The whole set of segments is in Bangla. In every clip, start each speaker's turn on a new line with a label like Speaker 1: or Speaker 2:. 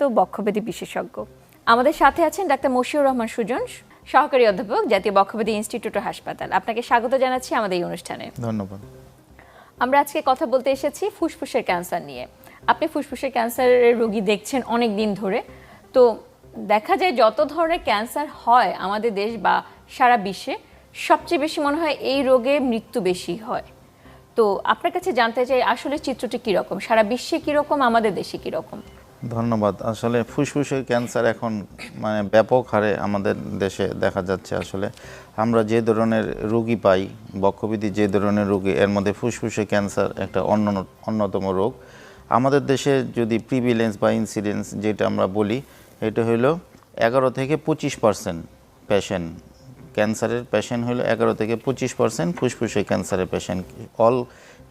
Speaker 1: তো বক্ষব্যাধি বিশেষজ্ঞ আমাদের সাথে আছেন ডাক্তার মশিউর রহমান সুজন, সহকারী অধ্যাপক, জাতীয় বক্ষব্যাধি ইনস্টিটিউট ও হাসপাতাল। আপনাকে স্বাগত জানাচ্ছি আমাদের এই অনুষ্ঠানে।
Speaker 2: ধন্যবাদ।
Speaker 1: আমরা আজকে কথা বলতে এসেছি ফুসফুসের ক্যান্সার নিয়ে। আপনি ফুসফুসের ক্যান্সারের রোগী দেখছেন অনেক দিন ধরে। তো দেখা যায় যত ধরনের ক্যান্সার হয় আমাদের দেশ বা সারা বিশ্বে, সবচেয়ে বেশি মনে হয় এই রোগে মৃত্যু বেশি হয়। তো আপনার কাছে জানতে চাই আসলে চিত্রটি কীরকম, সারা বিশ্বে কীরকম, আমাদের দেশে কীরকম?
Speaker 2: ধন্যবাদ। আসলে ফুসফুসের ক্যান্সার এখন ব্যাপক হারে আমাদের দেশে দেখা যাচ্ছে। আসলে আমরা যে ধরনের রোগী পাই, বক্ষব্যাধি যে ধরনের রোগী, এর মধ্যে ফুসফুসের ক্যান্সার একটা অন্যতম রোগ। আমাদের দেশে যদি প্রিভিলেন্স বা ইনসিডেন্স যেটা আমরা বলি, এটা হলো 11 থেকে 25% পেশেন্ট, ক্যান্সারের পেশেন্ট হলো 11 থেকে 25% ফুসফুসের ক্যান্সারের পেশেন্ট। অল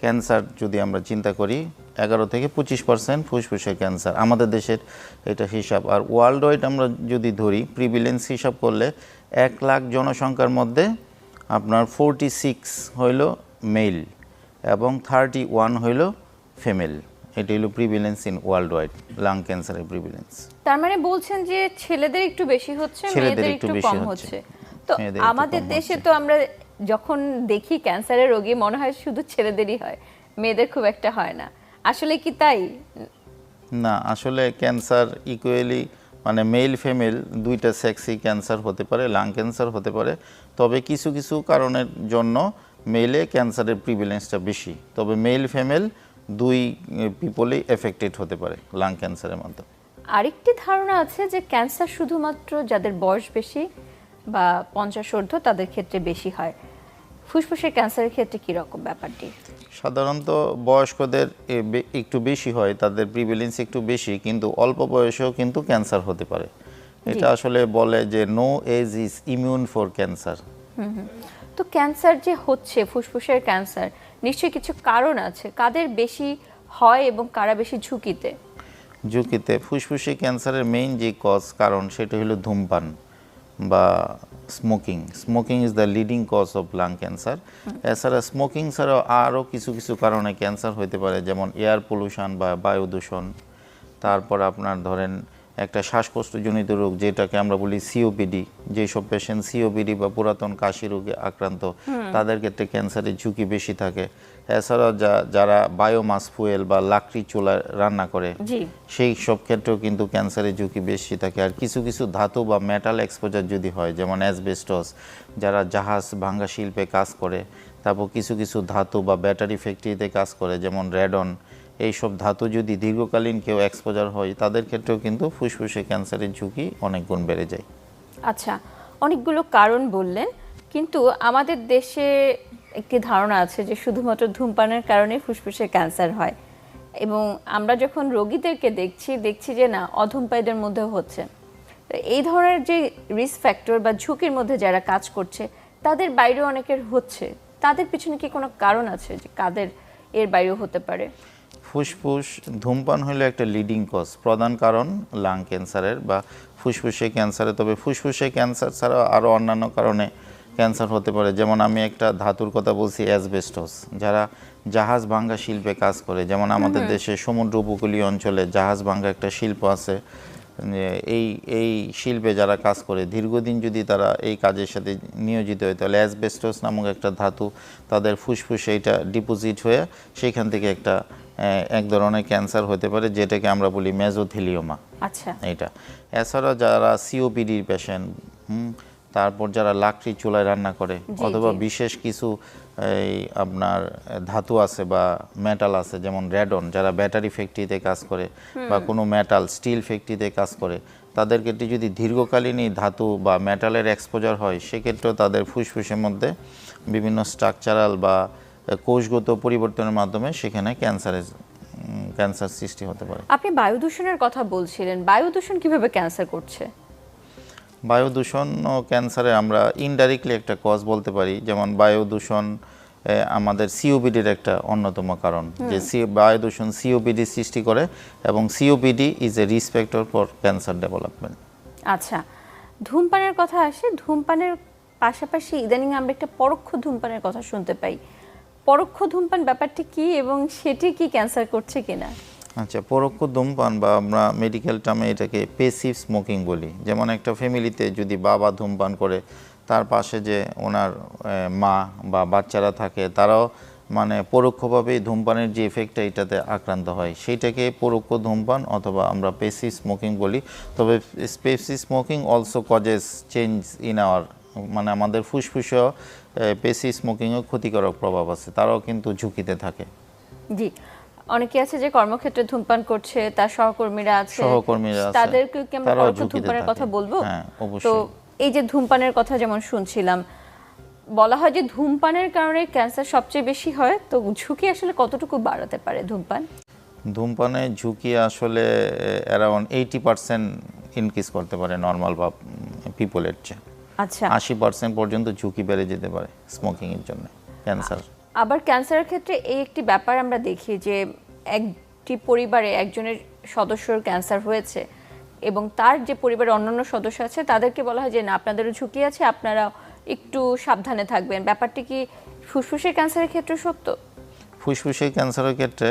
Speaker 2: ক্যান্সার যদি আমরা চিন্তা করি 11 থেকে 25% ফুসফুসের ক্যান্সার আমাদের দেশের এটা হিসাব। আর ওয়ার্ল্ড ওয়াইড আমরা যদি ধরি প্রিভিলেন্স হিসাব করলে 1 লাখ জনসংখ্যার মধ্যে আপনার 46 হইল মেল এবং 31 হইল ফিমেল। এটা হলো prevalence in world wide lung ক্যান্সারের প্রিভিলেন্স।
Speaker 1: তার মানে বলছেন যে ছেলেদের একটু বেশি হচ্ছে, মেয়েদের একটু কম হচ্ছে। তো আমাদের দেশে তো আমরা যখন দেখি ক্যান্সারের রোগী মনে হয় শুধু ছেলেদেরই হয়, মেয়েদের খুব একটা হয় না। আসলে কি তাই?
Speaker 2: না, আসলে ক্যান্সার ইকুয়ালি মেল ফিমেল দুইটা সেক্সই ক্যান্সার হতে পারে, লাং ক্যান্সার হতে পারে। তবে কিছু কিছু কারণের জন্য মেলে ক্যান্সারের প্রিভিলেন্সটা বেশি। তবে মেল ফিমেল দুই পিপলই এফেক্টেড হতে পারে লাং ক্যান্সারের মধ্যে।
Speaker 1: আরেকটি ধারণা আছে যে ক্যান্সার শুধুমাত্র যাদের বয়স বেশি বা 50 ঊর্ধ্ব তাদের ক্ষেত্রে বেশি হয়। ফুসফুসের ক্যান্সারের ক্ষেত্রে কি রকম ব্যাপারটি?
Speaker 2: সাধারণত বয়স্কদের একটু বেশি হয়, তাদের প্রিভিলেন্স একটু বেশি, কিন্তু অল্প বয়সেও কিন্তু ক্যান্সার হতে পারে। এটা আসলে বলে যে no age is immune for cancer.
Speaker 1: তো ক্যান্সার যে হচ্ছে, ফুসফুসের ক্যান্সার, নিশ্চয়ই কিছু কারণ আছে। কাদের বেশি হয় এবং কারা বেশি ঝুঁকিতে?
Speaker 2: ফুসফুসের ক্যান্সারের মেইন যে কারণ সেটা হলো ধূমপান বা smoking is the leading cause of lung cancer. এছাড়া স্মোকিং ছাড়াও আরও কিছু কিছু কারণে ক্যান্সার হতে পারে, যেমন এয়ার পলিউশন বা বায়ু দূষণ। তারপর আপনার ধরেন একটা শ্বাসকষ্টজনিত রোগ যেটাকে আমরা বলি সিওপিডি, যেসব পেশেন্ট সিওপিডি বা পুরাতন কাশি রোগে আক্রান্ত তাদের ক্ষেত্রে ক্যান্সারের ঝুঁকি বেশি থাকে। এছাড়াও যারা বায়োমাস ফুয়েল বা লাকড়ি চুলায় রান্না করে সেই সব ক্ষেত্রেও কিন্তু ক্যান্সারের ঝুঁকি বেশি থাকে। আর কিছু কিছু ধাতু বা মেটাল এক্সপোজার যদি হয়, যেমন অ্যাসবেস্টস, যারা জাহাজ ভাঙ্গা শিল্পে কাজ করে, তারপর কিছু কিছু ধাতু বা ব্যাটারি ফ্যাক্টরিতে কাজ করে যেমন রেডন, এইসব ধাতু যদি দীর্ঘকালীন কেউ এক্সপোজার হয় তাদের ক্ষেত্রেও কিন্তু ফুসফুসে ক্যান্সারের ঝুঁকি অনেক গুণ বেড়ে যায়।
Speaker 1: আচ্ছা, অনেকগুলো কারণ বললেন, কিন্তু আমাদের দেশে একটি ধারণা আছে যে শুধুমাত্র ধূমপানের কারণে ফুসফুসে ক্যান্সার হয়, এবং আমরা যখন রোগীদেরকে দেখছি যে না, অধূমপায়ীদের মধ্যেও হচ্ছে। তো এই ধরনের যে রিস্ক ফ্যাক্টর বা ঝুঁকির মধ্যে যারা কাজ করছে তাদের বাইরেও অনেকের হচ্ছে, তাদের পিছনে কি কোনো কারণ আছে যে কাদের এর বাইরেও হতে পারে?
Speaker 2: ফুসফুস ধূমপান হলো একটা লিডিং কজ, প্রধান কারণ লাং ক্যান্সারের বা ফুসফুসে ক্যান্সারে। তবে ফুসফুসে ক্যান্সার ছাড়াও আরও অন্যান্য কারণে ক্যান্সার হতে পারে। যেমন আমি একটা ধাতুর কথা বলছি, অ্যাসবেস্টস, যারা জাহাজ ভাঙ্গা শিল্পে কাজ করে, যেমন আমাদের দেশে সমুদ্র উপকূলীয় অঞ্চলে জাহাজ ভাঙ্গা একটা শিল্প আছে। এই শিল্পে যারা কাজ করে দীর্ঘদিন যদি তারা এই কাজের সাথে নিয়োজিত হয়, তাহলে অ্যাসবেস্টস নামক একটা ধাতু তাদের ফুসফুসে এটা ডিপোজিট হয়ে সেখান থেকে এক ধরনের ক্যান্সার হতে পারে, যেটাকে আমরা বলি মেজোথেলিওমা।
Speaker 1: আচ্ছা,
Speaker 2: এটা। এছাড়া যারা সিওপিডির পেশেন্ট, তারপর যারা লাকড়ি চুলায় রান্না করে, অথবা বিশেষ কিছু আপনার ধাতু আছে বা মেটাল আছে, যেমন রেডন, যারা ব্যাটারি ফ্যাক্টরিতে কাজ করে বা কোনো মেটাল স্টিল ফ্যাক্টরিতে কাজ করে, তাদের ক্ষেত্রে যদি দীর্ঘকালীন ধাতু বা মেটালের এক্সপোজার হয়, সেক্ষেত্রেও তাদের ফুসফুসের মধ্যে বিভিন্ন স্ট্রাকচারাল বা কোষগত পরিবর্তনের মাধ্যমে সেখানে ক্যান্সার সৃষ্টি হতে পারে।
Speaker 1: আপনি বায়ু দূষণের কথা বলছিলেন, বায়ু দূষণ কিভাবে ক্যান্সার করছে?
Speaker 2: বায়ু দূষণ ও ক্যান্সারে আমরা ইনডাইরেক্টলি একটা কজ বলতে পারি। যেমন বায়ু দূষণ আমাদের সিওপিডির একটা অন্যতম কারণ, যে বায়ু দূষণ সিওপিডি সৃষ্টি করে, এবং COPD is a risk factor for cancer development.
Speaker 1: আচ্ছা, ধূমপানের কথা আসে, ধূমপানের পাশাপাশি ইদানিং আমরা একটা পরোক্ষ ধূমপানের কথা শুনতে পাই। পরোক্ষ ধূমপান ব্যাপারটি কি এবং সেটি কি ক্যান্সার করছে কিনা?
Speaker 2: আচ্ছা, পরোক্ষ ধূমপান বা আমরা মেডিকেল টার্মে এটাকে পেসিভ স্মোকিং বলি। যেমন একটা ফ্যামিলিতে যদি বাবা ধূমপান করে, তার পাশে যে ওনার মা বা বাচ্চারা থাকে, তারাও মানে পরোক্ষভাবেই ধূমপানের যে এফেক্টটা এটাতে আক্রান্ত হয়, সেইটাকে পরোক্ষ ধূমপান অথবা আমরা পেসিভ স্মোকিং বলি। তবে passive smoking also causes change in our, মানে আমাদের ফুসফুসেও পেসিভ স্মোকিংয়েও ক্ষতিকারক প্রভাব আছে, তারাও কিন্তু ঝুঁকিতে থাকে।
Speaker 1: জি, অনেকে আছে যে কর্মক্ষেত্রে ধূমপান করছে, তার সহকর্মীরা আছে, তাদেরকে কি আমরা পরোক্ষ ধূমপানের কথা বলবো?
Speaker 2: হ্যাঁ,
Speaker 1: তো
Speaker 2: অবশ্যই।
Speaker 1: এই যে ধূমপানের কথা যেমন শুনছিলাম, বলা হয় যে ধূমপানের কারণে ক্যান্সার সবচেয়ে বেশি হয়, তো ঝুঁকি আসলে কতটুকু বাড়াতে পারে ধূমপান?
Speaker 2: ধূমপানের ঝুঁকি আসলে অ্যারাউন্ড 80% ইনক্রিজ করতে পারে নর্মাল বা পিপলের চেয়ে।
Speaker 1: আচ্ছা,
Speaker 2: 80% পর্যন্ত ঝুঁকি বেড়ে যেতে পারে স্মোকিংয়ের জন্য ক্যান্সার।
Speaker 1: আবার ক্যান্সারের ক্ষেত্রে এই একটি ব্যাপার আমরা দেখি যে একটি পরিবারে একজনের সদস্যর ক্যান্সার হয়েছে এবং তার যে পরিবারের অন্যান্য সদস্য আছে তাদেরকে বলা হয় যে না, আপনাদেরও ঝুঁকি আছে, আপনারা একটু সাবধানে থাকবেন। ব্যাপারটি কি ফুসফুসের ক্যান্সারের ক্ষেত্রে সত্য?
Speaker 2: ফুসফুসের ক্যান্সারের ক্ষেত্রে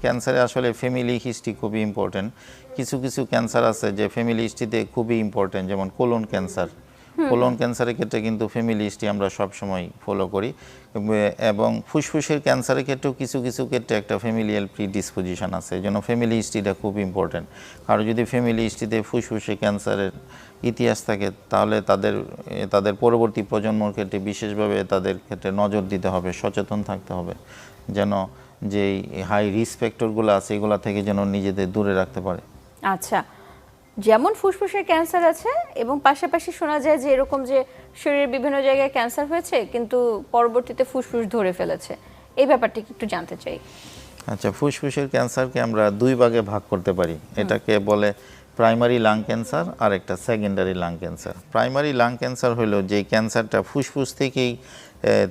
Speaker 2: ক্যান্সারে আসলে ফ্যামিলি হিস্ট্রি খুবই ইম্পর্টেন্ট। কিছু কিছু ক্যান্সার আছে যে ফ্যামিলি হিস্ট্রিতে খুবই ইম্পর্টেন্ট, যেমন কোলন ক্যান্সার। কোলন ক্যান্সারের ক্ষেত্রে কিন্তু ফ্যামিলি হিস্ট্রি আমরা সবসময় ফলো করি, এবং ফুসফুসের ক্যান্সারের ক্ষেত্রেও কিছু কিছু ক্ষেত্রে একটা ফ্যামিলিয়াল প্রিডিসপোজিশন আছে, এই জন্য ফ্যামিলি হিস্ট্রিটা খুব ইম্পর্টেন্ট। কারণ যদি ফ্যামিলি হিস্ট্রিতে ফুসফুসের ক্যান্সারের ইতিহাস থাকে, তাহলে তাদের পরবর্তী প্রজন্মর ক্ষেত্রে বিশেষভাবে তাদের ক্ষেত্রে নজর দিতে হবে, সচেতন থাকতে হবে, যেন যেই হাই রিস্ক ফ্যাক্টরগুলো আছে এগুলো থেকে যেন নিজেদের দূরে রাখতে পারে।
Speaker 1: আচ্ছা, যেমন ফুসফুসের ক্যান্সার আছে এবং পাশাপাশি শোনা যায় যে এরকম যে শরীরের বিভিন্ন জায়গায় ক্যান্সার হয়েছে কিন্তু পরবর্তীতে ফুসফুস ধরে ফেলেছে, এই ব্যাপারটি একটু জানতে চাই।
Speaker 2: আচ্ছা, ফুসফুসের ক্যান্সারকে আমরা দুই ভাগে ভাগ করতে পারি। এটাকে বলে প্রাইমারি লাং ক্যান্সার আর একটা secondary lung cancer. Primary lung cancer হলো যে ক্যান্সারটা ফুসফুস থেকেই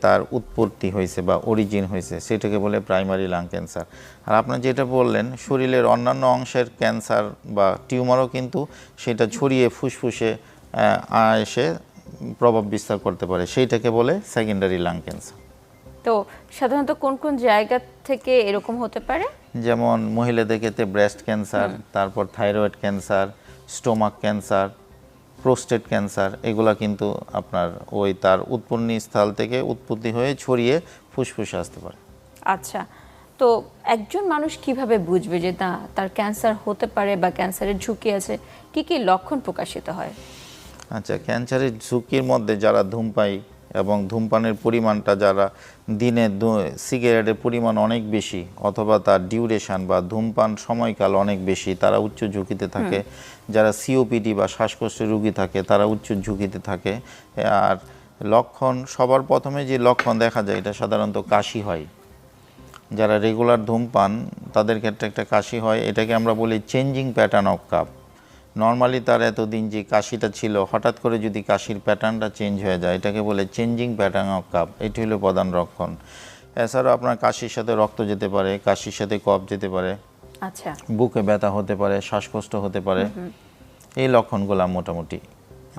Speaker 2: তার উৎপত্তি হয়েছে বা অরিজিন হয়েছে, সেটাকে বলে প্রাইমারি লাং ক্যান্সার। আর আপনার যেটা বললেন শরীরের অন্যান্য অংশের ক্যান্সার বা টিউমারও কিন্তু সেটা ছড়িয়ে ফুসফুসে এসে প্রভাব বিস্তার করতে পারে, সেইটাকে বলে সেকেন্ডারি লাং ক্যান্সার।
Speaker 1: তো সাধারণত কোন কোন জায়গা থেকে এরকম হতে পারে?
Speaker 2: যেমন মহিলাদের ক্ষেত্রে ব্রেস্ট ক্যান্সার, তারপর thyroid cancer, stomach cancer, prostate cancer, এগুলা কিন্তু আপনার ওই তার উৎপত্তি স্থল থেকে উৎপত্তি হয়ে ছড়িয়ে ফুসফুসে আসতে পারে।
Speaker 1: আচ্ছা, তো একজন মানুষ কিভাবে বুঝবে যে না তার ক্যান্সার হতে পারে বা ক্যান্সারের ঝুঁকি আছে? কি কি লক্ষণ প্রকাশিত হয়?
Speaker 2: আচ্ছা, ক্যান্সারের ঝুঁকির মধ্যে যারা ধূমপায়ী এবং ধূমপানের পরিমাণটা যারা দিনে সিগারেটের পরিমাণ অনেক বেশি অথবা তার ডিউরেশন বা ধূমপান সময়কাল অনেক বেশি, তারা উচ্চ ঝুঁকিতে থাকে। যারা সিওপিডি বা শ্বাসকষ্টের রোগী থাকে তারা উচ্চ ঝুঁকিতে থাকে। আর লক্ষণ, সবার প্রথমে যে লক্ষণ দেখা যায় এটা সাধারণত কাশি হয়। যারা রেগুলার ধূমপান তাদের ক্ষেত্রে একটা কাশি হয়, এটাকে আমরা বলি changing pattern of calf. Normally তার এতদিন যে কাশিটা ছিল হঠাৎ করে যদি কাশির প্যাটার্নটা চেঞ্জ হয়ে যায়, এটাকে বলে চেঞ্জিং প্যাটার্ন অফ কাফ। এটি হলো প্রধান লক্ষণ। এছাড়াও আপনার কাশির সাথে রক্ত যেতে পারে, কাশির সাথে কফ যেতে পারে,
Speaker 1: আচ্ছা,
Speaker 2: বুকে ব্যথা হতে পারে, শ্বাসকষ্ট হতে পারে। এই লক্ষণগুলো মোটামুটি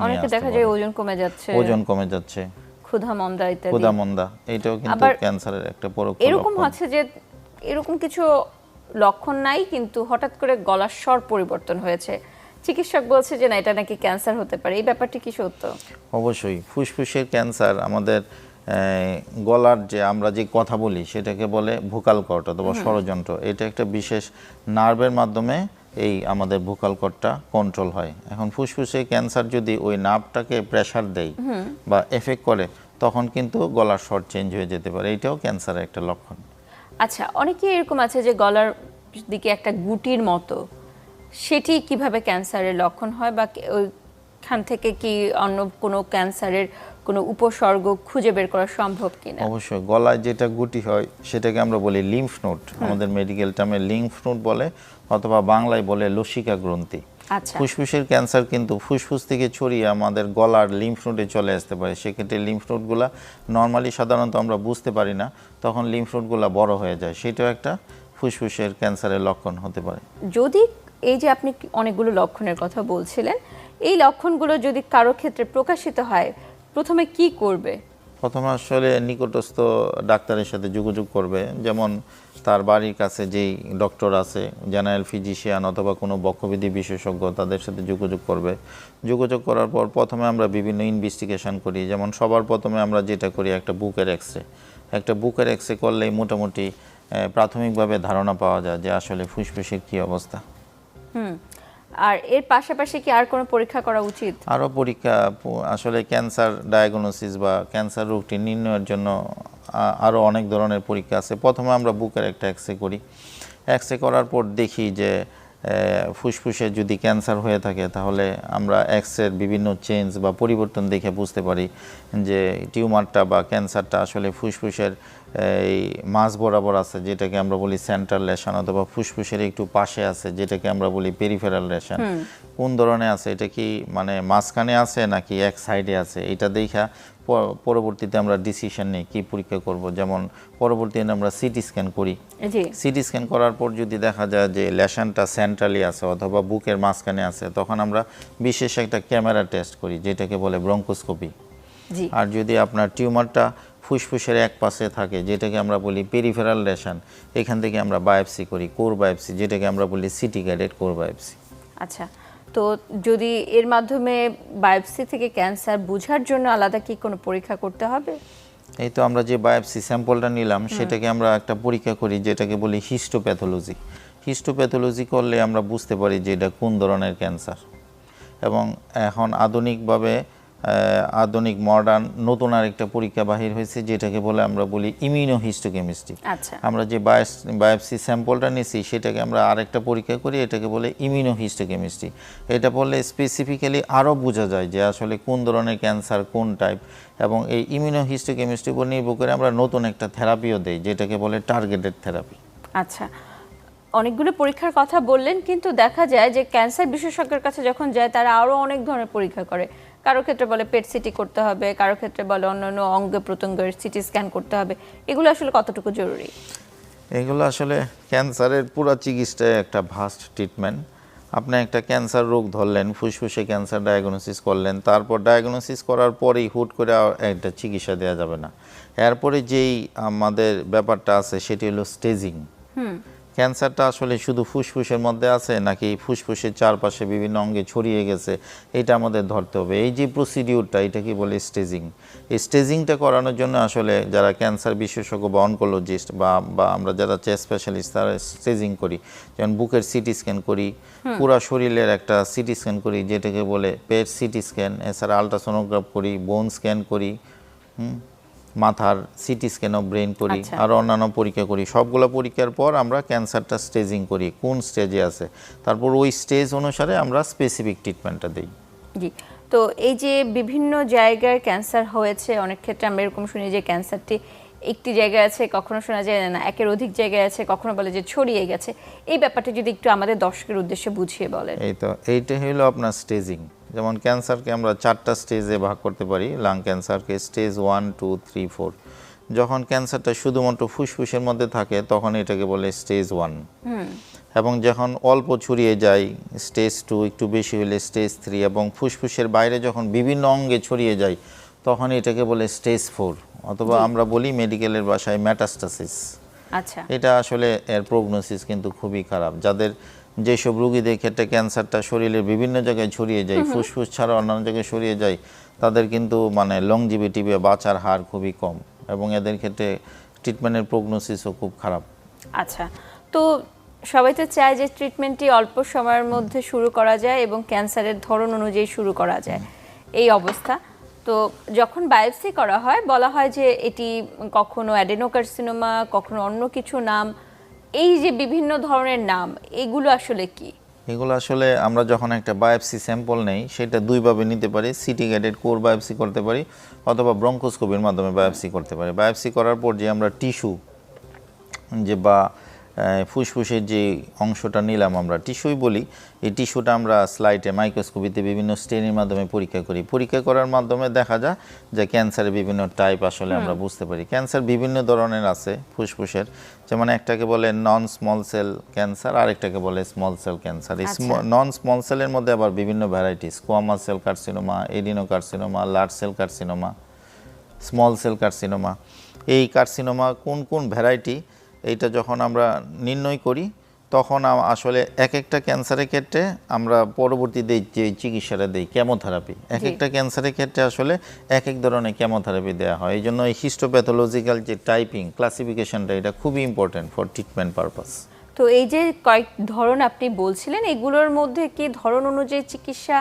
Speaker 1: অনেকে দেখা যায় ওজন কমে যাচ্ছে,
Speaker 2: ওজন কমে যাচ্ছে,
Speaker 1: ক্ষুধা মন্দা ইত্যাদি।
Speaker 2: ক্ষুধা মন্দা, এটাও কিন্তু ক্যান্সারের একটা পরোক্ষ
Speaker 1: এরকম
Speaker 2: লক্ষণ।
Speaker 1: আছে যে এরকম কিছু লক্ষণ নাই কিন্তু হঠাৎ করে গলার স্বর পরিবর্তন হয়েছে, চিকিৎসক বলছে যে না এটা নাকি ক্যান্সার হতে পারে, এই ব্যাপারটি কি সত্য?
Speaker 2: অবশ্যই ফুসফুসের ক্যান্সার আমাদের গলার যে আমরা যে কথা বলি সেটাকে বলে ভোকাল কর্ড অথবা স্বরযন্ত্র। এটা একটা বিশেষ নার্ভের মাধ্যমে এই আমাদের ভোকাল কর্ডটা কন্ট্রোল হয়। এখন ফুসফুসে ক্যান্সার যদি ওই নার্ভটাকে প্রেসার দেয় বা এফেক্ট করে, তখন কিন্তু গলার স্বর চেঞ্জ হয়ে যেতে পারে, এটাও ক্যান্সারের একটা লক্ষণ।
Speaker 1: আচ্ছা, অনেকে এরকম আছে যে গলার দিকে একটা গুটির মতো, সেটি কিভাবে ক্যান্সারের লক্ষণ হয় বা ওইখান থেকে কি অন্য কোনো ক্যান্সারের কোনো উপসর্গ খুঁজে বের করা সম্ভব কিনা?
Speaker 2: অবশ্যই, গলায় যেটা গুটি হয় সেটাকে আমরা বলি লিম্ফ নোড, আমাদের মেডিকেল টার্মে লিম্ফ নোড বলে, অথবা বাংলায় বলে লসিকা গ্রন্থি।
Speaker 1: আচ্ছা,
Speaker 2: ফুসফুসের ক্যান্সার কিন্তু ফুসফুস থেকে ছড়িয়ে আমাদের গলার লিম্ফ নোডে চলে আসতে পারে। সেক্ষেত্রে লিম্ফ নোডগুলো নর্মালি সাধারণত আমরা বুঝতে পারি না, তখন লিম্ফ নোডগুলো বড় হয়ে যায়, সেটাও একটা ফুসফুসের ক্যান্সারের লক্ষণ হতে পারে।
Speaker 1: যদি এই যে আপনি অনেকগুলো লক্ষণের কথা বলছিলেন, এই লক্ষণগুলো যদি কারো ক্ষেত্রে প্রকাশিত হয়, প্রথমে কি করবে?
Speaker 2: প্রথমে আসলে নিকটস্থ ডাক্তারের সাথে যোগাযোগ করবে। যেমন তার বাড়ির কাছে যেই ডক্টর আছে, জেনারেল ফিজিশিয়ান অথবা কোনো বক্ষবিধি বিশেষজ্ঞ, তাদের সাথে যোগাযোগ করবে। যোগাযোগ করার পর প্রথমে আমরা বিভিন্ন ইনভেস্টিগেশন করি। যেমন সবার প্রথমে আমরা যেটা করি, একটা বুকের এক্সরে করলেই মোটামুটি প্রাথমিকভাবে ধারণা পাওয়া যায় যে আসলে ফুসফুসের কী অবস্থা।
Speaker 1: আর এর পাশাপাশি কি আর কোনো পরীক্ষা করা উচিত?
Speaker 2: আরও পরীক্ষা, আসলে ক্যান্সার ডায়াগনোসিস বা ক্যান্সার রোগটি নির্ণয়ের জন্য আরও অনেক ধরনের পরীক্ষা আছে। প্রথমে আমরা বুকের একটা এক্সরে করি। এক্সরে করার পর দেখি যে ফুসফুসে যদি ক্যান্সার হয়ে থাকে, তাহলে আমরা এক্সরের বিভিন্ন চেঞ্জ বা পরিবর্তন দেখে বুঝতে পারি যে টিউমারটা বা ক্যান্সারটা আসলে ফুসফুসের এই মাঝ বরাবর আছে, যেটাকে আমরা বলি সেন্ট্রাল লেশন, অথবা ফুসফুসের একটু পাশে আছে, যেটাকে আমরা বলি পেরিফেরাল লেশন। কোন ধরনের আছে, এটা কি মানে মাঝখানে আছে নাকি এক সাইডে আছে, এটা দেখা পরবর্তীতে আমরা ডিসিশন নিই কী পরীক্ষা করব। যেমন পরবর্তীতে আমরা সিটি স্ক্যান করি। সিটি স্ক্যান করার পর যদি দেখা যায় যে লেশনটা সেন্ট্রালি আছে অথবা বুকের মাঝখানে আছে, তখন আমরা বিশেষ একটা ক্যামেরা টেস্ট করি, যেটাকে বলে ব্রঙ্কোস্কোপি। আর যদি আপনার টিউমারটা ফুসফুসের এক পাশে থাকে, যেটাকে আমরা বলি পেরিফেরাল লেশন, এখান থেকে আমরা বায়োপসি করি, কোর বায়োপসি, যেটাকে আমরা বলি সিটি গাইডেড কোর বায়োপসি।
Speaker 1: আচ্ছা, তো যদি এর মাধ্যমে বায়োপসি থেকে ক্যান্সার বোঝার জন্য আলাদা কি কোনো পরীক্ষা করতে হবে?
Speaker 2: এই তো আমরা যে বায়োপসি স্যাম্পলটা নিলাম, সেটাকে আমরা একটা পরীক্ষা করি, যেটাকে বলি হিস্টোপ্যাথোলজি। হিস্টোপ্যাথোলজি করলে আমরা বুঝতে পারি যে এটা কোন ধরনের ক্যান্সার। এবং এখন আধুনিক মডার্ন নতুন আরেকটা পরীক্ষা বাহির হয়েছে, যেটাকে বলে আমরা বলি ইমিউনোহিস্টোকেমিস্ট্রি।
Speaker 1: আচ্ছা,
Speaker 2: আমরা যে বায়োপসি স্যাম্পলটা নিছি, সেটাকে আমরা আরেকটা পরীক্ষা করি, এটাকে বলে ইমিউনোহিস্টোকেমিস্ট্রি। এটা বললে স্পেসিফিক্যালি আরও বোঝা যায় যে আসলে কোন ধরনের ক্যান্সার, কোন টাইপ। এবং এই ইমিউনোহিস্টোকেমিস্ট্রির উপর নির্ভর করে আমরা নতুন একটা থেরাপিও দেই, যেটাকে বলে টার্গেটেড থেরাপি।
Speaker 1: আচ্ছা, অনেকগুলো পরীক্ষার কথা বললেন, কিন্তু দেখা যায় যে ক্যান্সার বিশেষজ্ঞের কাছে যখন যায়, তারা আরও অনেক ধরনের পরীক্ষা করে। কারো ক্ষেত্রে বলে পেট সিটি করতে হবে, কারো ক্ষেত্রে বলে অন্যান্য অঙ্গ প্রত্যঙ্গের সিটি স্ক্যান করতে হবে। এগুলো আসলে কতটুকু জরুরি?
Speaker 2: এগুলো আসলে ক্যান্সারের পুরো চিকিৎসায় একটা ভাস্ট ট্রিটমেন্ট। আপনি একটা ক্যান্সার রোগ ধরলেন, ফুসফুসে ক্যান্সার ডায়াগনোসিস করলেন, তারপর ডায়াগনোসিস করার পরেই হুট করে একটা চিকিৎসা দেওয়া যাবে না। এরপরে যেই আমাদের ব্যাপারটা আছে, সেটি হলো স্টেজিং। ক্যান্সারটা আসলে শুধু ফুসফুসের মধ্যে আছে নাকি ফুসফুসের চারপাশে বিভিন্ন অঙ্গে ছড়িয়ে গেছে, এটা আমাদের ধরতে হবে। এই যে প্রসিডিউরটা, এটা কি বলে স্টেজিং। এই স্টেজিংটা করানোর জন্য আসলে যারা ক্যান্সার বিশেষজ্ঞ বা অনকোলজিস্ট বা আমরা যারা চেস্ট স্পেশালিস্ট, তারা স্টেজিং করি। যেমন বুকের সিটি স্ক্যান করি, পুরো শরীরের একটা সিটি স্ক্যান করি, যেটাকে বলে পেট সিটি স্ক্যান। এছাড়া আলট্রাসোনোগ্রাফ করি, বোন স্ক্যান করি, মাথার সিটি স্ক্যান অফ ব্রেন করি, আর অন্যান্য পরীক্ষা করি। সবগুলো পরীক্ষার পর আমরা ক্যান্সারটা স্টেজিং করি, কোন স্টেজে আছে, তারপর ওই স্টেজ অনুসারে আমরা স্পেসিফিক ট্রিটমেন্টটা দিই।
Speaker 1: জি, তো এই যে বিভিন্ন জায়গায় ক্যান্সার হয়েছে, অনেক ক্ষেত্রে আমরা এরকম শুনি যে ক্যান্সারটি একটি জায়গায় আছে, কখনো শোনা যায় না একের অধিক জায়গায় আছে, কখনো বলে যে ছড়িয়ে গেছে। এই ব্যাপারটা যদি একটু আমাদের দর্শকের উদ্দেশ্যে বুঝিয়ে বলেন।
Speaker 2: এইটা হলো আপনার স্টেজিং। যেমন ক্যান্সারকে আমরা 4টা স্টেজে ভাগ করতে পারি। লাং ক্যান্সারকে স্টেজ 1, 2, 3, 4। যখন ক্যান্সারটা শুধুমাত্র ফুসফুসের মধ্যে থাকে, তখন এটাকে বলে স্টেজ 1। এবং যখন অল্প ছড়িয়ে যায়, স্টেজ 2, একটু বেশি হলে স্টেজ 3, এবং ফুসফুসের বাইরে যখন বিভিন্ন অঙ্গে ছড়িয়ে যায়, তখন এটাকে বলে স্টেজ 4, অথবা আমরা বলি মেডিকেলের ভাষায় মেটাস্টাসিস।
Speaker 1: আচ্ছা,
Speaker 2: এটা আসলে এর প্রগনোসিস কিন্তু খুবই খারাপ। যাদের যেসব রোগীদের ক্ষেত্রে ক্যান্সারটা শরীরের বিভিন্ন জায়গায় ছড়িয়ে যায়, ফুসফুস ছাড়া অন্যান্য জায়গায় ছড়িয়ে যায়, তাদের কিন্তু মানে লংজিভিটি বা বাঁচার হার খুবই কম, এবং এদের ক্ষেত্রে ট্রিটমেন্টের প্রগনোসিসও খুব খারাপ।
Speaker 1: আচ্ছা, তো সবাই তো চায় যে ট্রিটমেন্টটি অল্প সময়ের মধ্যে শুরু করা যায় এবং ক্যান্সারের ধরন অনুযায়ী শুরু করা যায়। এই অবস্থা তো যখন বায়োপসি করা হয়, বলা হয় যে এটি কখনো অ্যাডেনোকার্সিনোমা, কখনো অন্য কিছু নাম। এই যে বিভিন্ন ধরনের নাম, এগুলো আসলে কি?
Speaker 2: এগুলো আসলে আমরা যখন একটা বায়োপসি স্যাম্পল নেই, সেটা দুইভাবে নিতে পারি। সিটি গাইডেড কোর বায়োপসি করতে পারি, অথবা ব্রঙ্কোস্কোপির মাধ্যমে বায়োপসি করতে পারি। বায়োপসি করার পর যে আমরা টিস্যু বা ফুসফুসের যে অংশটা নিলাম, আমরা টিস্যুই বলি, এই টিস্যুটা আমরা স্লাইডে মাইক্রোস্কোপিতে বিভিন্ন স্টেনের মাধ্যমে পরীক্ষা করি। পরীক্ষা করার মাধ্যমে দেখা যায় যে ক্যান্সারের বিভিন্ন টাইপ আসলে আমরা বুঝতে পারি। ক্যান্সার বিভিন্ন ধরনের আছে ফুসফুসের, যেমন একটাকে বলে নন স্মল সেল ক্যান্সার, আরেকটাকে বলে স্মল সেল ক্যান্সার। এই নন স্মল সেলের মধ্যে আবার বিভিন্ন varieties, squamous cell carcinoma, adenocarcinoma, large cell carcinoma, small cell carcinoma. এই কার্সিনোমা কোন কোন ভ্যারাইটি, এইটা যখন আমরা নির্ণয় করি তখন আসলে এক একটা ক্যান্সারের ক্ষেত্রে আমরা পরবর্তীতে যে চিকিৎসাটা দিই কেমোথেরাপি, এক একটা ক্যান্সারের ক্ষেত্রে আসলে এক এক ধরনের কেমোথেরাপি দেওয়া হয়। এই জন্য এই হিস্টোপ্যাথোলজিক্যাল যে টাইপিং ক্লাসিফিকেশনটা এটা খুবই ইম্পর্টেন্ট ফর ট্রিটমেন্ট পারপাস।
Speaker 1: তো এই যে কয়েক ধরন আপনি বলছিলেন, এগুলোর মধ্যে কি ধরন অনুযায়ী চিকিৎসা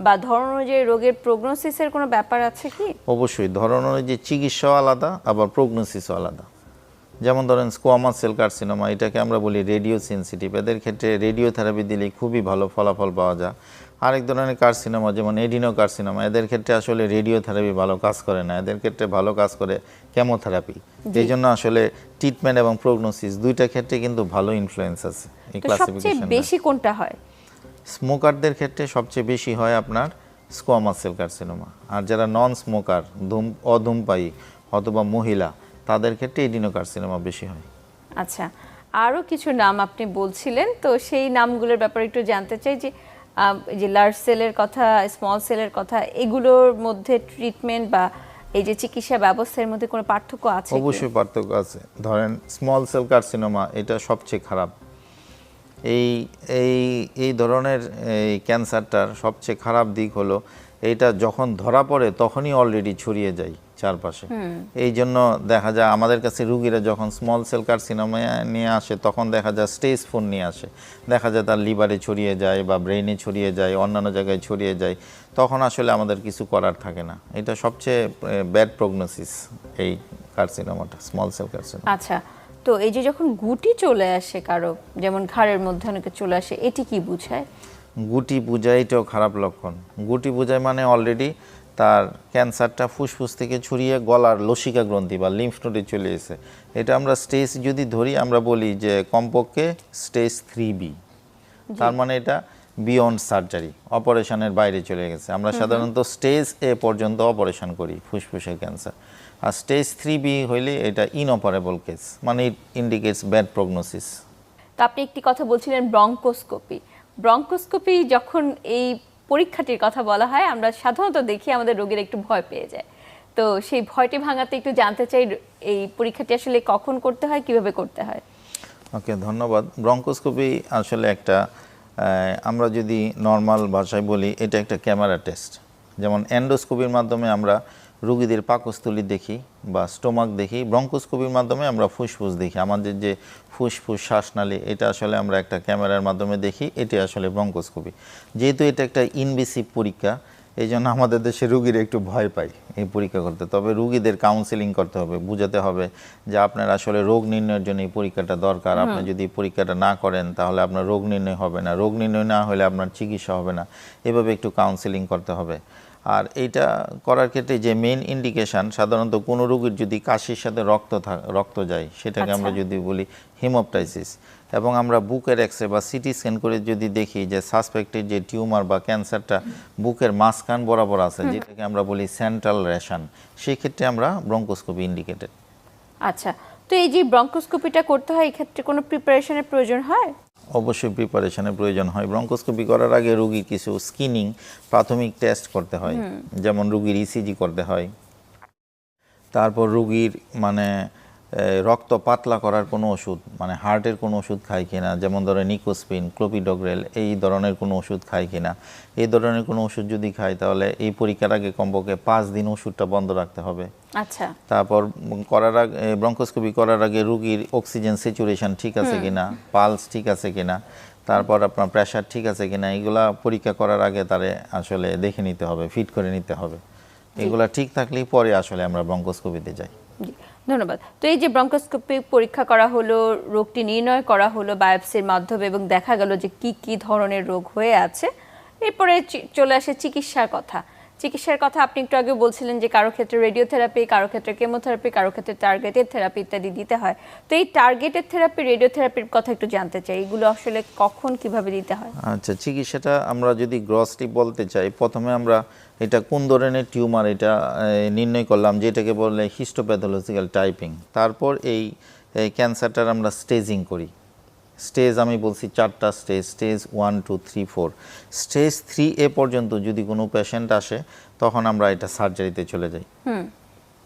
Speaker 1: বা ধরন অনুযায়ী রোগের প্রগনোসিসের কোনো ব্যাপার আছে কি?
Speaker 2: অবশ্যই ধরন অনুযায়ী চিকিৎসাও আলাদা, আবার প্রগনোসিসও আলাদা। যেমন ধরেন স্কোয়ামাস সেল কার্সিনোমা, এটাকে আমরা বলি রেডিও সেন্সিটিভ, এদের ক্ষেত্রে রেডিওথেরাপি দিলে খুবই ভালো ফলাফল পাওয়া যায়। আরেক ধরনের কার্সিনোমা যেমন এডিনো কার্সিনোমা, এদের ক্ষেত্রে আসলে রেডিওথেরাপি ভালো কাজ করে না, এদের ক্ষেত্রে ভালো কাজ করে কেমোথেরাপি। এই জন্য আসলে ট্রিটমেন্ট এবং প্রগনোসিস দুইটা ক্ষেত্রে কিন্তু ভালো ইনফ্লুয়েন্স আছে এই
Speaker 1: তো সবচেয়ে
Speaker 2: ক্লাসিফিকেশন।
Speaker 1: বেশি কোনটা হয়?
Speaker 2: স্মোকারদের ক্ষেত্রে সবচেয়ে বেশি হয় আপনার স্কোয়ামাস সেল কার্সিনোমা, আর যারা নন স্মোকার অধূমপায়ী অথবা মহিলা তাদের ক্ষেত্রে এডিনোকার্সিনোমা বেশি হয়।
Speaker 1: আচ্ছা, আরও কিছু নাম আপনি বলছিলেন, তো সেই নামগুলোর ব্যাপারে একটু জানতে চাই যে লার্জ সেলের কথা, স্মল সেলের কথা, এগুলোর মধ্যে ট্রিটমেন্ট বা এই যে চিকিৎসা ব্যবস্থার মধ্যে কোনো পার্থক্য আছে?
Speaker 2: অবশ্যই পার্থক্য আছে। ধরেন স্মল সেল কার্সিনোমা এটা সবচেয়ে খারাপ। এই এই এই ধরনের এই ক্যান্সারটার সবচেয়ে খারাপ দিক হলো এইটা যখন ধরা পড়ে তখনই অলরেডি ছড়িয়ে যায় চারপাশে। এই জন্য দেখা যায় আমাদের কাছে রুগীরা যখন স্মল সেল কার্সিনোমা নিয়ে আসে তখন দেখা যায় স্টেজ 4 নিয়ে আসে, দেখা যায় তার লিভারে ছড়িয়ে যায় বা ব্রেইনে ছড়িয়ে যায়, অন্যান্য জায়গায় ছড়িয়ে যায়, তখন আসলে আমাদের কিছু করার থাকে না। এটা সবচেয়ে ব্যাড প্রগনোসিস এই কার্সিনোমাটা, স্মল সেল কার্সিনোমা।
Speaker 1: আচ্ছা, তো এই যে যখন গুটি চলে আসে কারো, যেমন ঘাড়ের মধ্যে অনেকে চলে আসে, এটি কি বোঝায়?
Speaker 2: গুটি বুঝায় এটাও খারাপ লক্ষণ। গুটি বুঝায় মানে অলরেডি তার ক্যান্সারটা ফুসফুস থেকে ছড়িয়ে গলার লসিকা গ্রন্থি বা লিম্ফ নোডে চলে এসে, এটা আমরা স্টেজ যদি ধরি আমরা বলি যে কমপক্ষে স্টেজ 3B, তার মানে এটা বিয়ন্ড সার্জারি, অপারেশনের বাইরে চলে গেছে। আমরা সাধারণত স্টেজ A পর্যন্ত অপারেশন করি ফুসফুসের ক্যান্সার, আর স্টেজ 3B হইলে এটা ইনঅপারেবল কেস, মানে ইট ইন্ডিকেটস ব্যাড প্রগনোসিস।
Speaker 1: তো আপনি একটি কথা বলছিলেন ব্রঙ্কোস্কোপি। ব্রঙ্কোস্কোপি যখন এই পরীক্ষাটির কথা বলা হয়, আমরা সাধারণত দেখি আমাদের রোগীরা একটু ভয় পেয়ে যায়। তো সেই ভয়টি ভাঙাতে একটু জানতে চাই, এই পরীক্ষাটি আসলে কখন করতে হয়, কিভাবে করতে হয়?
Speaker 2: ওকে, ধন্যবাদ। ব্রঙ্কোস্কোপি আসলে একটা আমরা যদি নর্মাল ভাষায় বলি এটা একটা ক্যামেরা টেস্ট। যেমন এন্ডোস্কোপির মাধ্যমে আমরা রুগীদের পাকস্থলী দেখি বা স্টোমাক দেখি, ব্রঙ্কোস্কোপির মাধ্যমে আমরা ফুসফুস দেখি, আমাদের যে ফুসফুস শ্বাসনালী, এটা আসলে আমরা একটা ক্যামেরার মাধ্যমে দেখি, এটি আসলে ব্রঙ্কোস্কোপি। যেহেতু এটা একটা ইনভেসিভ পরীক্ষা, এই জন্য আমাদের দেশে রুগীরা একটু ভয় পায় এই পরীক্ষা করতে। তবে রুগীদের কাউন্সেলিং করতে হবে, বুঝাতে হবে যে আপনার আসলে রোগ নির্ণয়ের জন্য এই পরীক্ষাটা দরকার। আপনি যদি পরীক্ষাটা না করেন তাহলে আপনার রোগ নির্ণয় হবে না, রোগ নির্ণয় না হলে আপনার চিকিৎসা হবে না, এভাবে একটু কাউন্সেলিং করতে হবে। আর এইটা করার ক্ষেত্রে যে মেইন ইন্ডিকেশন, সাধারণত কোনো রোগীর যদি কাশির সাথে রক্ত যায়, সেটাকে আমরা যদি বলি হেমোপটাইসিস, এবং আমরা বুকের এক্সরে বা সিটি স্ক্যান করে যদি দেখি যে সাসপেক্টেড যে টিউমার বা ক্যান্সারটা বুকের মাঝখান বরাবর আছে, যেটাকে আমরা বলি সেন্ট্রাল রেশন, সেই ক্ষেত্রে আমরা ব্রঙ্কোস্কোপি ইন্ডিকেটেড।
Speaker 1: আচ্ছা, তো এই যে ব্রঙ্কোস্কোপিটা করতে হয়, এই ক্ষেত্রে কোনো প্রিপারেশনের প্রয়োজন হয়?
Speaker 2: অবশ্যই প্রিপারেশনের প্রয়োজন হয়। ব্রঙ্কোস্কোপি করার আগে রোগীর কিছু স্ক্রিনিং প্রাথমিক টেস্ট করতে হয়, যেমন রোগীর ইসিজি করতে হয়, তারপর রোগীর মানে রক্ত পাতলা করার কোনো ওষুধ, মানে হার্টের কোনো ওষুধ খায় কিনা, যেমন ধরে নিকোসপিন, ক্লোপিডোগ্রেল, এই ধরনের কোনো ওষুধ খায় কিনা। এই ধরনের কোনো ওষুধ যদি খায় তাহলে এই পরীক্ষার আগে কমপক্ষে 5 দিন ওষুধটা বন্ধ রাখতে হবে।
Speaker 1: আচ্ছা,
Speaker 2: তারপর করার আগে ব্রঙ্কোস্কোপি করার আগে রোগীর অক্সিজেন স্যাচুরেশন ঠিক আছে কিনা, পালস ঠিক আছে কিনা, তারপর আপনার প্রেশার ঠিক আছে কিনা, এগুলা পরীক্ষা করার আগে তারে আসলে দেখে নিতে হবে, ফিট করে নিতে হবে। এগুলা ঠিক থাকলেই পরে আসলে আমরা ব্রঙ্কোস্কোপিতে যাই।
Speaker 1: জি, ধন্যবাদ। তো এই যে ব্রঙ্কোস্কোপি পরীক্ষা করা হলো, রোগটি নির্ণয় করা হলো বায়োপসির মাধ্যমে এবং দেখা গেল যে কি কি ধরনের রোগ হয়ে আছে, এরপরে চলে আসে চিকিৎসার কথা। চিকিৎসার কথা আপনি একটু আগে বলছিলেন যে কারো ক্ষেত্রে রেডিওথেরাপি, কারো ক্ষেত্রে কেমোথেরাপি, কারো ক্ষেত্রে টার্গেটেড থেরাপি ইত্যাদি দিতে হয়। তো এই টার্গেটেড থেরাপি, রেডিওথেরাপির কথা একটু জানতে চাই, এগুলো আসলে কখন কিভাবে দিতে হয়?
Speaker 2: আচ্ছা, চিকিৎসাটা আমরা যদি গ্রসলি বলতে চাই, প্রথমে আমরা এটা কোন ধরনের টিউমার এটা নির্ণয় করলাম, যেটাকে বলে হিস্টোপ্যাথোলজিক্যাল টাইপিং। তারপর এই ক্যান্সারটার আমরা স্টেজিং করি। স্টেজ আমি বলছি 4টা স্টেজ, স্টেজ 1, 2, 3, 4। স্টেজ 3A পর্যন্ত যদি কোনো পেশেন্ট আসে তখন আমরা এটা সার্জারিতে চলে যাই।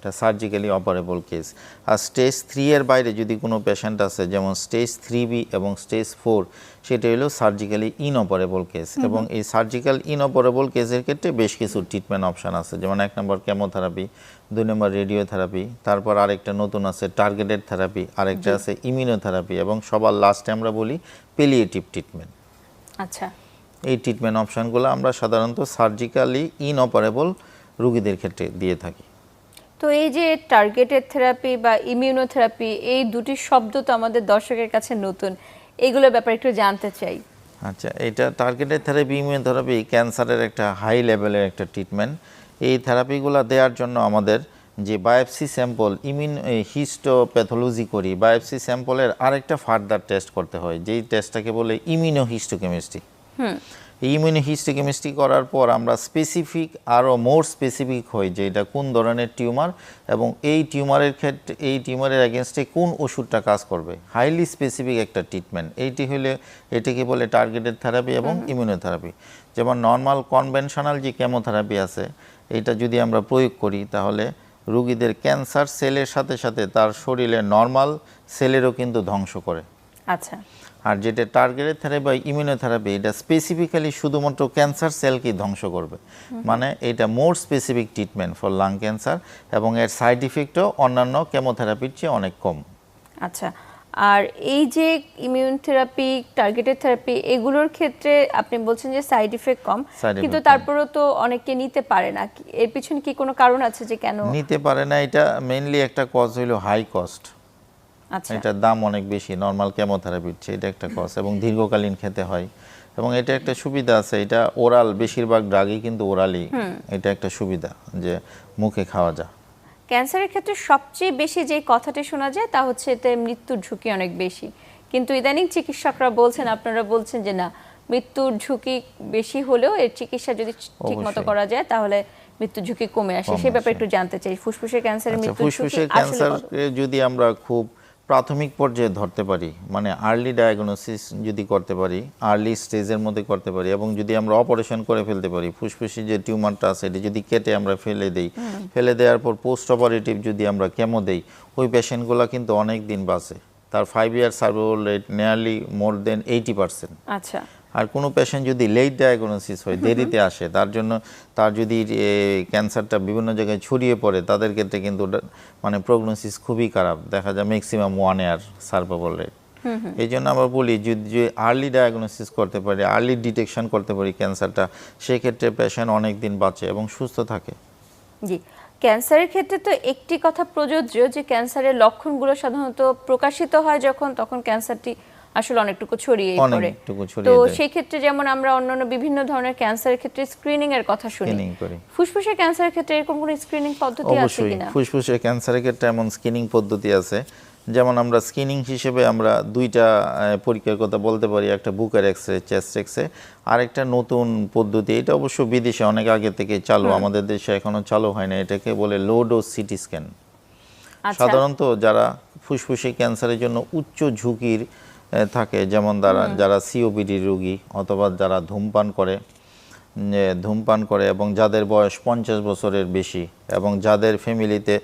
Speaker 2: এটা সার্জিক্যালি অপারেবল কেস। আর স্টেজ 3 এর বাইরে যদি কোনো পেশেন্ট আছে, যেমন স্টেজ 3B এবং স্টেজ 4, সেটা হলো সার্জিক্যালি ইনঅপারেবল কেস। এবং এই সার্জিক্যাল ইনঅপারেবল কেসের ক্ষেত্রে বেশ কিছু ট্রিটমেন্ট অপশন আছে, যেমন 1 নম্বর কেমোথেরাপি, 2 নম্বর রেডিওথেরাপি, তারপর আরেকটা নতুন আছে টার্গেটেড থেরাপি, আরেকটা আছে ইমিউনোথেরাপি, এবং সবার লাস্টে আমরা বলি পেলিয়েটিভ ট্রিটমেন্ট।
Speaker 1: আচ্ছা,
Speaker 2: এই ট্রিটমেন্ট অপশনগুলো আমরা সাধারণত সার্জিক্যালি ইনঅপারেবল রোগীদের ক্ষেত্রে দিয়ে থাকি।
Speaker 1: তো এই যে টার্গেটেড থেরাপি বা ইমিউনোথেরাপি, এই দুটি শব্দ তো আমাদের দর্শকের কাছে নতুন, এগুলোর ব্যাপারে একটু জানতে চাই।
Speaker 2: আচ্ছা, এটা টার্গেটেড থেরাপি, ইমিউনোথেরাপি ক্যান্সারের একটা হাই লেভেলের একটা ট্রিটমেন্ট। এই থেরাপিগুলো দেওয়ার জন্য আমাদের যে বায়োপসি স্যাম্পল, হিস্টোপ্যাথোলজি করি, বায়োপসি স্যাম্পলের আরেকটা ফার্দার টেস্ট করতে হয়, যেই টেস্টটাকে বলে ইমিউনোহিস্টোকেমিস্ট্রি। এই ইমিউনোহিস্টোকেমিস্ট্রি করার পর আমরা স্পেসিফিক, আরও মোর স্পেসিফিক হই যে এটা কোন ধরনের টিউমার, এবং এই টিউমারের ক্ষেত্রে এই টিউমারের এগেনস্টে কোন ওষুধটা কাজ করবে। হাইলি স্পেসিফিক একটা ট্রিটমেন্ট। এটাকে বলে টার্গেটেড থেরাপি এবং ইমিউনোথেরাপি। যেমন নর্মাল কনভেনশনাল যে কেমোথেরাপি আছে, এটা যদি আমরা প্রয়োগ করি তাহলে রোগীদের ক্যান্সার সেলের সাথে সাথে তার শরীরে নর্মাল সেলেরও কিন্তু ধ্বংস করে।
Speaker 1: আচ্ছা,
Speaker 2: আর যেটা টার্গেটেড থেরাপি বা ইমিউনোথেরাপি, এটা স্পেসিফিক্যালি শুধুমাত্র ক্যান্সার সেলকে ধ্বংস করবে। মানে এটা মোর specific treatment for lung cancer, এবং এর সাইড ইফেক্টও অন্যান্য কেমোথেরাপির চেয়ে অনেক কম।
Speaker 1: আচ্ছা। আর এই যে ইমিউন থেরাপি, টার্গেটেড থেরাপি, এগুলোর ক্ষেত্রে আপনি বলছেন যে সাইড ইফেক্ট কম, কিন্তু তারপরেও তো অনেকে নিতে পারে না। এর পিছনে কি কোনো কারণ আছে যে কেন
Speaker 2: নিতে পারে না? এটা মেইনলি একটা কজ হলো হাই কস্ট।
Speaker 1: আচ্ছা,
Speaker 2: এটার দাম অনেক বেশি নর্মাল কেমোথেরাপির চেয়ে, এটা একটা কজ, এবং দীর্ঘকালীন খেতে হয়। এবং এটা একটা সুবিধা আছে, এটা ওরাল, বেশিরভাগ ড্রাগই কিন্তু ওরালি, এটা একটা সুবিধা যে মুখে খাওয়া যায়।
Speaker 1: ক্যান্সারের ক্ষেত্রে সবচেয়ে বেশি যে কথাটি শোনা যায় তা হচ্ছে এতে মৃত্যুর ঝুঁকি অনেক বেশি, কিন্তু ইদানিং চিকিৎসকরা বলছেন, আপনারা বলছেন যে না, মৃত্যুর ঝুঁকি বেশি হলেও এর চিকিৎসা যদি ঠিকমতো করা যায় তাহলে মৃত্যুর ঝুঁকি কমে আসে। সেই ব্যাপারে একটু জানতে চাই। ফুসফুসের ক্যান্সারের মৃত্যুর ঝুঁকি
Speaker 2: ফুসফুসের
Speaker 1: আসলে
Speaker 2: ক্যান্সার
Speaker 1: কত?
Speaker 2: যদি আমরা খুব প্রাথমিক পর্যায়ে ধরতে পারি, মানে আর্লি ডায়াগনোসিস যদি করতে পারি, আর্লি স্টেজের মধ্যে করতে পারি, এবং যদি আমরা অপারেশন করে ফেলতে পারি, ফুসফুসে যে টিউমারটা আছে এটা যদি কেটে আমরা ফেলে দেই, ফেলে দেওয়ার পর পোস্ট অপারেটিভ যদি আমরা কেমো দেই, ওই পেশেন্টগুলো কিন্তু অনেক দিন বাঁচে। তার 5 ইয়ার সার্ভাইভাল রেট নিয়ারলি মোর দেন 80%।
Speaker 1: আচ্ছা।
Speaker 2: আর কোনো পেশেন্ট যদি লেট ডায়াগনোসিস হয়, দেরিতে আসে, তার যদি ক্যান্সারটা বিভিন্ন জায়গায় ছড়িয়ে পড়ে, তাদের ক্ষেত্রে কিন্তু মানে প্রগনোসিস খুবই খারাপ, দেখা যায় ম্যাক্সিমাম 1 ইয়ার সার্ভাইভাল রেট। এই জন্য আমরা বলি যদি আর্লি ডায়াগনোসিস করতে পারি, আর্লি ডিটেকশন করতে পারি ক্যান্সারটা, সেক্ষেত্রে পেশেন্ট অনেক দিন বাঁচে এবং সুস্থ থাকে।
Speaker 1: জি, ক্যান্সারের ক্ষেত্রে তো একটি কথা প্রযোজ্য যে ক্যান্সারের লক্ষণগুলো সাধারণত প্রকাশিত হয় তখন ক্যান্সারটি আসলে অনেকটুকু ছড়িয়ে পড়ে। তো সেই ক্ষেত্রে যেমন আমরা অন্যান্য বিভিন্ন ধরনের ক্যান্সারের ক্ষেত্রে স্ক্রিনিং এর কথা শুনি, ফুসফুসের ক্যান্সারের ক্ষেত্রে এরকম কোনো স্ক্রিনিং পদ্ধতি আছে কিনা?
Speaker 2: ফুসফুসের ক্যান্সারের ক্ষেত্রে এমন স্ক্রিনিং পদ্ধতি আছে, যেমন আমরা স্ক্রিনিং হিসেবে আমরা 2টা পরীক্ষার কথা বলতে পারি, একটা বুকের এক্সরে, চেস্ট এক্সরে, আরেকটা নতুন পদ্ধতি, এটা অবশ্য বিদেশে অনেক আগে থেকে চালু, আমাদের দেশে এখনো চালু হয় না, এটাকে বলে লো ডোজ সিটি স্ক্যান। সাধারণত যারা ফুসফুসে ক্যান্সারের জন্য উচ্চ ঝুঁকির থাকে, যেমন যারা সিওপিডি রোগী, অথবা যারা ধূমপান করে এবং যাদের বয়স 50 বছরের বেশি, এবং যাদের ফ্যামিলিতে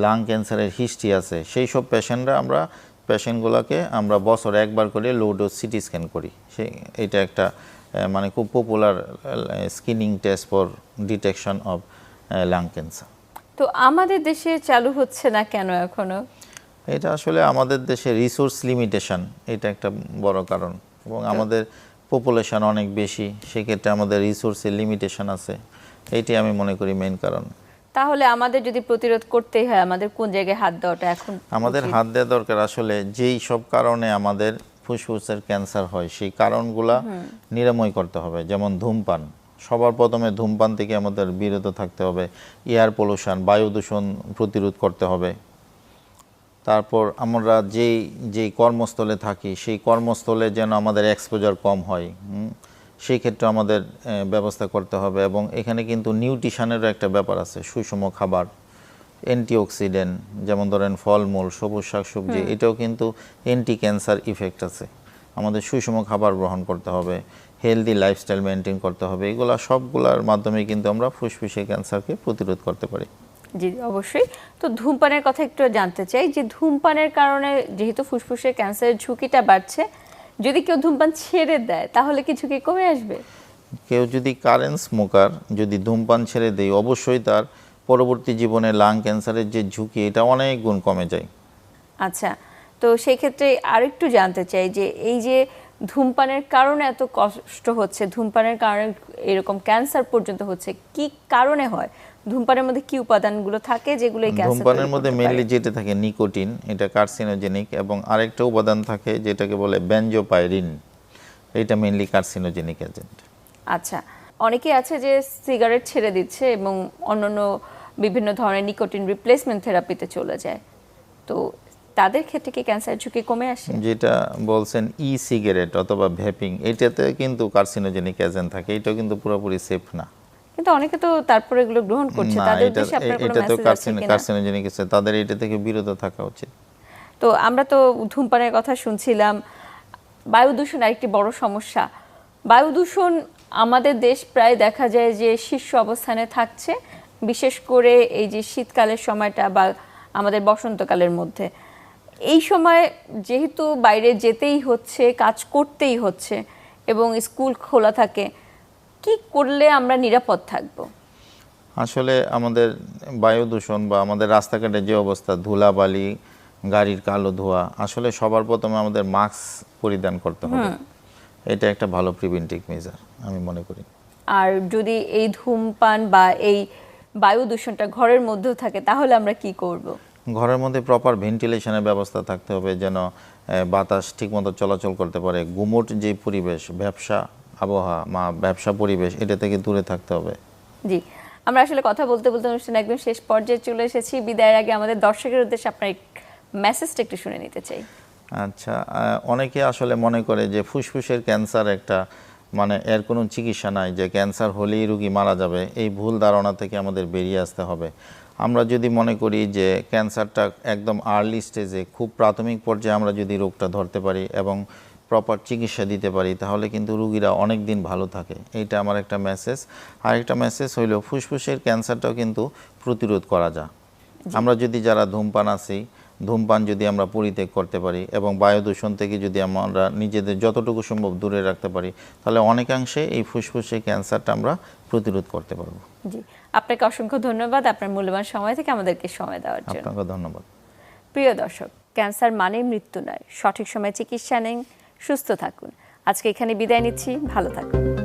Speaker 2: লাং ক্যান্সারের হিস্ট্রি আছে, সেই সব পেশেন্টগুলোকে আমরা বছরে একবার করে লো ডোজ সিটি স্ক্যান করি। এটা একটা মানে খুব popular screening test for detection of lung cancer.
Speaker 1: তো আমাদের দেশে চালু হচ্ছে না কেন এখনো?
Speaker 2: এটা আসলে আমাদের দেশে রিসোর্স লিমিটেশন, এটা একটা বড় কারণ, এবং আমাদের পপুলেশন অনেক বেশি, সেক্ষেত্রে আমাদের রিসোর্সের লিমিটেশন আছে, এইটি আমি মনে করি মেইন কারণ।
Speaker 1: তাহলে আমাদের যদি প্রতিরোধ করতেই হয়, আমাদের কোন জায়গায় হাত দেওয়াটা এখন
Speaker 2: আমাদের হাত দেওয়া দরকার? আসলে যেই সব কারণে আমাদের ফুসফুসের ক্যান্সার হয়, সেই কারণগুলা নিরাময় করতে হবে। যেমন ধূমপান, সবার প্রথমে ধূমপান থেকে আমাদের বিরত থাকতে হবে। এয়ার পলিউশন, বায়ু দূষণ প্রতিরোধ করতে হবে। তারপর আমরা যেই কর্মস্থলে থাকি, সেই কর্মস্থলে যেন আমাদের এক্সপোজার কম হয়, সেই ক্ষেত্রে আমাদের ব্যবস্থা করতে হবে। এবং এখানে কিন্তু নিউট্রিশনেরও একটা ব্যাপার আছে, সুষম খাবার, অ্যান্টিঅক্সিডেন্ট, যেমন ধরেন ফলমূল, সবুজ শাকসবজি, এটাও কিন্তু অ্যান্টি ক্যান্সার ইফেক্ট আছে। আমাদের সুষম খাবার গ্রহণ করতে হবে, হেলদি লাইফস্টাইল মেনটেন করতে হবে, এগুলো সবগুলোর মাধ্যমে কিন্তু আমরা ফুসফুসে ক্যান্সারকে প্রতিরোধ করতে পারি।
Speaker 1: জি অবশ্যই। তো ধূমপানের কথা একটু জানতে চাই যে ধূমপানের কারণে যেহেতু ফুসফুসের ক্যান্সারের ঝুঁকিটা বাড়ছে, যদি কেউ ধূমপান ছেড়ে দেয় তাহলে কি ঝুঁকি কমে আসবে?
Speaker 2: কেউ যদি কারেন্ট স্মোকার যদি ধূমপান ছেড়ে দেয়, অবশ্যই তার পরবর্তী জীবনে লাং ক্যান্সারের যে ঝুঁকি, এটা অনেক গুণ কমে যায়।
Speaker 1: আচ্ছা, তো সেই ক্ষেত্রে আরেকটু জানতে চাই যে এই যে ধূমপানের কারণে এত কষ্ট হচ্ছে, ধূমপানের কারণে এরকম ক্যান্সার পর্যন্ত হচ্ছে, কি কারণে হয়? ধূমপানের মধ্যে কি উপাদানগুলো থাকে যেগুলো এই ক্যান্সার
Speaker 2: ধূমপানের মধ্যে মেইনলি যেটা থাকে নিকোটিন, এটা কার্সিনোজেনিক, এবং আরেকটা উপাদান থাকে যেটাকে বলে বেনজোপাইরিন, এটা মেইনলি কার্সিনোজেনিক এজেন্ট।
Speaker 1: আচ্ছা, অনেকেই আছে যে সিগারেট ছেড়ে দিচ্ছে এবং অন্যান্য বিভিন্ন ধরনের নিকোটিন রিপ্লেসমেন্ট থেরাপিতে চলে যায়, তো তাদের ক্ষেত্রে কি ক্যান্সার ঝুঁকি কমে আসে?
Speaker 2: যেটা বলছেন ই সিগারেট অথবা ভেপিং, এটাতে কিন্তু কার্সিনোজেনিক এজেন্ট থাকে, এটা কিন্তু পুরোপুরি সেফ না।
Speaker 1: কিন্তু অনেকে তো তারপরে এগুলো গ্রহণ করছে,
Speaker 2: না,
Speaker 1: তাদের
Speaker 2: এটা
Speaker 1: উদ্দেশ্যে আপনার কোনো
Speaker 2: এটা তো
Speaker 1: মেসেজ আছে কিনা?
Speaker 2: কার্সিনোজেনিক আছে, তাদের এটা থেকে বিরত থাকা উচিত।
Speaker 1: তো আমরা তো ধূমপানের কথা শুনছিলাম, বায়ু দূষণ আরেকটি বড় সমস্যা। বায়ু দূষণ আমাদের দেশ প্রায় দেখা যায় যে শীর্ষ অবস্থানে থাকছে, বিশেষ করে এই যে শীতকালের সময়টা বা আমাদের বসন্তকালের মধ্যে। এই সময় যেহেতু বাইরে যেতেই হচ্ছে, কাজ করতেই হচ্ছে এবং স্কুল খোলা থাকে, কি করলে আমরা নিরাপদ থাকবো?
Speaker 2: আসলে আমাদের বায়ু দূষণ বা আমাদের রাস্তাঘাটে যে অবস্থা, ধুলাবালি, গাড়ির কালো ধোঁয়া, আসলে সবার প্রথমে আমাদের মাস্ক পরিধান করতে হবে। এটা একটা ভালো প্রিভেন্টিভ মেজার আমি মনে করি।
Speaker 1: আর যদি এই ধূমপান বা এই বায়ু দূষণটা ঘরের মধ্যেও থাকে তাহলে আমরা কি করব?
Speaker 2: ঘরের মধ্যে প্রপার ভেন্টিলেশনের ব্যবস্থা থাকতে হবে, যেন বাতাস ঠিকমতো চলাচল করতে পারে। গুমোট যে পরিবেশ, ব্যবসা আবহাওয়া ব্যবসা পরিবেশ, এটা থেকে দূরে থাকতে হবে।
Speaker 1: জি, আমরা আসলে কথা বলতে বলতে অনুষ্ঠান একদম শেষ পর্যায়ে চলে এসেছি। বিদায়ের আগে আমাদের দর্শকের উদ্দেশ্যে আপনার মেসেজটা একটু শুনে নিতে চাই।
Speaker 2: আচ্ছা, অনেকে আসলে মনে করে যে ফুসফুসের ক্যান্সার একটা মানে এর কোনো চিকিৎসা নাই, যে ক্যান্সার হলেই রোগী মারা যাবে। এই ভুল ধারণা থেকে আমাদের বেরিয়ে আসতে হবে। আমরা যদি মনে করি যে ক্যান্সারটা একদম আর্লি স্টেজে, খুব প্রাথমিক পর্যায়ে আমরা যদি রোগটা ধরতে পারি এবং প্রপার চিকিৎসা দিতে পারি, তাহলে কিন্তু রোগীরা অনেক দিন ভালো থাকে। এইটা আমার একটা মেসেজ। আরেকটা মেসেজ হইল, ফুসফুসের ক্যান্সারটাও কিন্তু প্রতিরোধ করা যায়। আমরা যদি যারা ধূমপান যদি আমরা পরিত্যাগ করতে পারি এবং বায়ু দূষণ থেকে যদি আমরা নিজেদের যতটুকু সম্ভব দূরে রাখতে পারি, তাহলে অনেকাংশে এই ফুসফুসের ক্যান্সারটা আমরা প্রতিরোধ করতে পারবো।
Speaker 1: জি, আপনাকে অসংখ্য ধন্যবাদ আপনার মূল্যবান সময় থেকে আমাদেরকে সময় দেওয়ার জন্য।
Speaker 2: আপনাকে ধন্যবাদ।
Speaker 1: প্রিয় দর্শক, ক্যান্সার মানেই মৃত্যু নয়, সঠিক সময়ে চিকিৎসা নিন, সুস্থ থাকুন। আজকে এখানে বিদায় নিচ্ছি, ভালো থাকুন।